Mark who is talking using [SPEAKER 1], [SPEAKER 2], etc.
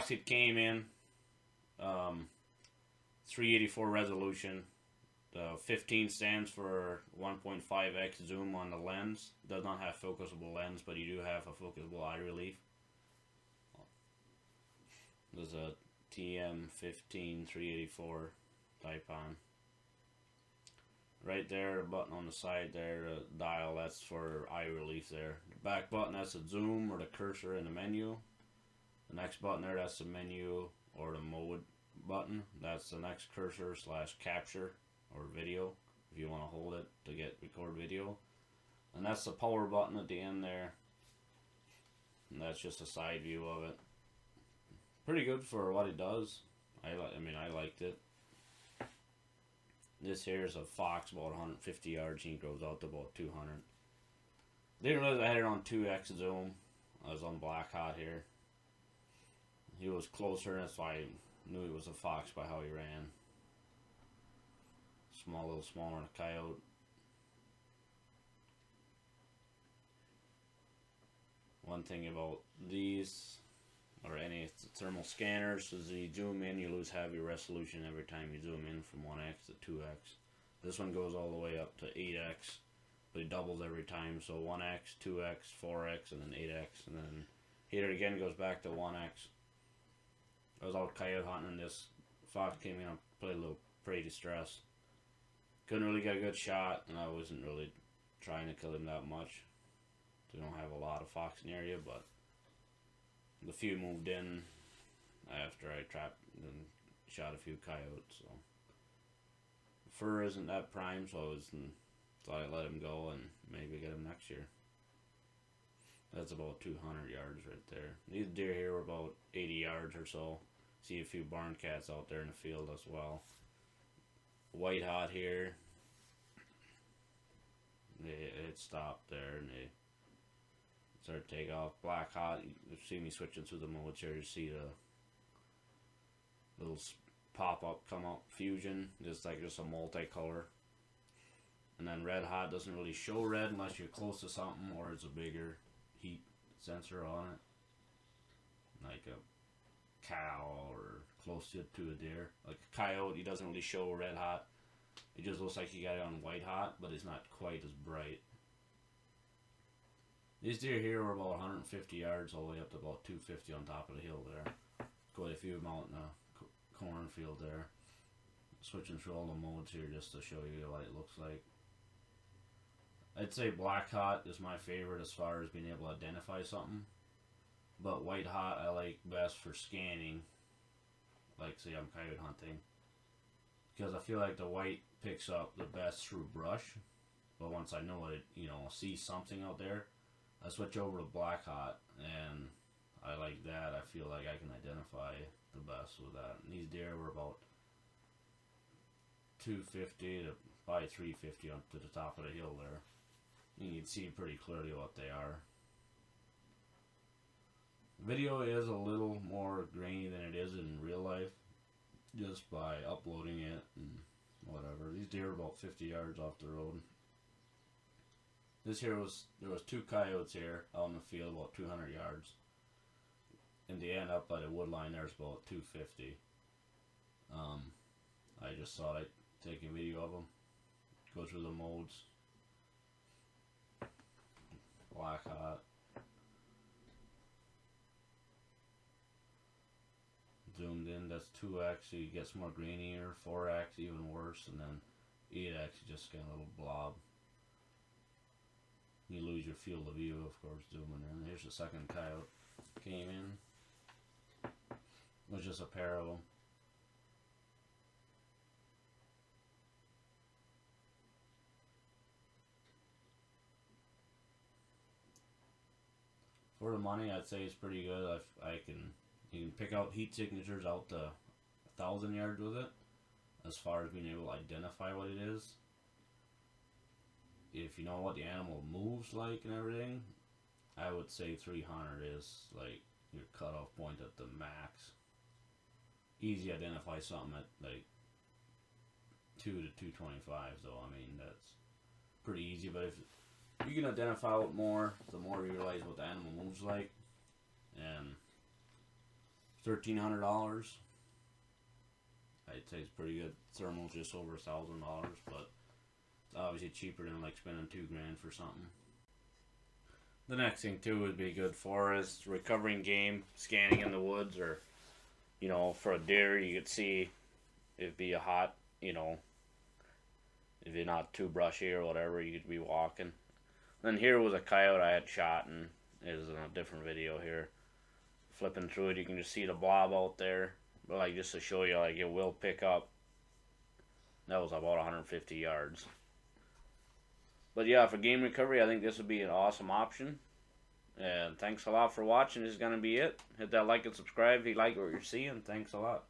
[SPEAKER 1] box it came in. 384 resolution. The 15 stands for 1.5x zoom on the lens. Does not have focusable lens, but you do have a focusable eye relief. There's a TM15-384 Taipan. Right there, a button on the side there, the dial, that's for eye relief there. The back button, that's a zoom or the cursor in the menu. The next button there, that's the menu or the mode button. That's the next cursor / capture or video if you want to hold it to record video. And that's the power button at the end there. And that's just a side view of it. Pretty good for what it does. I liked it. This here is a Fox, about 150 yards. He goes out to about 200. Didn't realize I had it on 2x zoom. I was on Black Hot here. He was closer, that's why I knew he was a Fox by how he ran. A little smaller than a coyote. One thing about these, or any thermal scanners, is you zoom in, you lose heavy resolution every time you zoom in from 1x to 2x. This one goes all the way up to 8x, but it doubles every time, so 1x, 2x, 4x, and then 8x, and then here it again goes back to 1x. I was out coyote hunting and this fox came in and played a little prey distress. Couldn't really get a good shot, and I wasn't really trying to kill him that much. We don't have a lot of fox in the area, but the few moved in after I trapped and shot a few coyotes. So fur isn't that prime, so I thought I'd let him go and maybe get him next year. That's about 200 yards right there. These deer here were about 80 yards or so. See a few barn cats out there in the field as well. White Hot here. It stopped there and they started to take off. Black Hot, you see me switching through the modes here. You see the little pop up come up. Fusion, just a multicolor. And then Red Hot doesn't really show red unless you're close to something or it's a bigger heat sensor on it, like a cow or close to a deer. Like a coyote, he doesn't really show red hot. It just looks like you got it on white hot, but it's not quite as bright. These deer here were about 150 yards all the way up to about 250 on top of the hill there. Quite a few of them out in the cornfield there. Switching through all the modes here just to show you what it looks like. I'd say Black Hot is my favorite as far as being able to identify something. But White Hot I like best for scanning. Like say I'm coyote hunting. Because I feel like the white picks up the best through brush. But once I know it, see something out there, I switch over to Black Hot. And I like that. I feel like I can identify the best with that. And these deer were about 250 to probably 350 up to the top of the hill there. You can see pretty clearly what they are. Video is a little more grainy than it is in real life, just by uploading it and whatever. These deer are about 50 yards off the road. There was 2 coyotes here out in the field about 200 yards. In the end, up by the wood line, there's about 250. I just thought I'd take a video of them, go through the modes. Black Hot. Zoomed in, that's 2x, so you get some more grainier. 4x, even worse, and then 8x, you just get a little blob. You lose your field of view, of course, zooming in. Here's the second coyote. Came in. It was just a pair of them. For the money, I'd say it's pretty good. You can pick out heat signatures out to 1,000 yards with it, as far as being able to identify what it is. If you know what the animal moves like and everything, I would say 300 is like your cutoff point at the max. Easy to identify something at like 2 to 225, though. I mean, that's pretty easy, but if you can identify it more, the more you realize what the animal moves like. And $1,300. I'd say it's pretty good. Thermal's just over $1,000, but it's obviously cheaper than like spending $2,000 for something. The next thing too would be good for is recovering game, scanning in the woods, or you know, for a deer you could see it'd be a hot, you know, if you're not too brushy or whatever, you could be walking. Then here was a coyote I had shot, and it was in a different video here. Flipping through it, you can just see the blob out there. But like, just to show you, like, it will pick up. That was about 150 yards. But yeah, for game recovery, I think this would be an awesome option. And thanks a lot for watching. This is going to be it. Hit that like and subscribe if you like what you're seeing. Thanks a lot.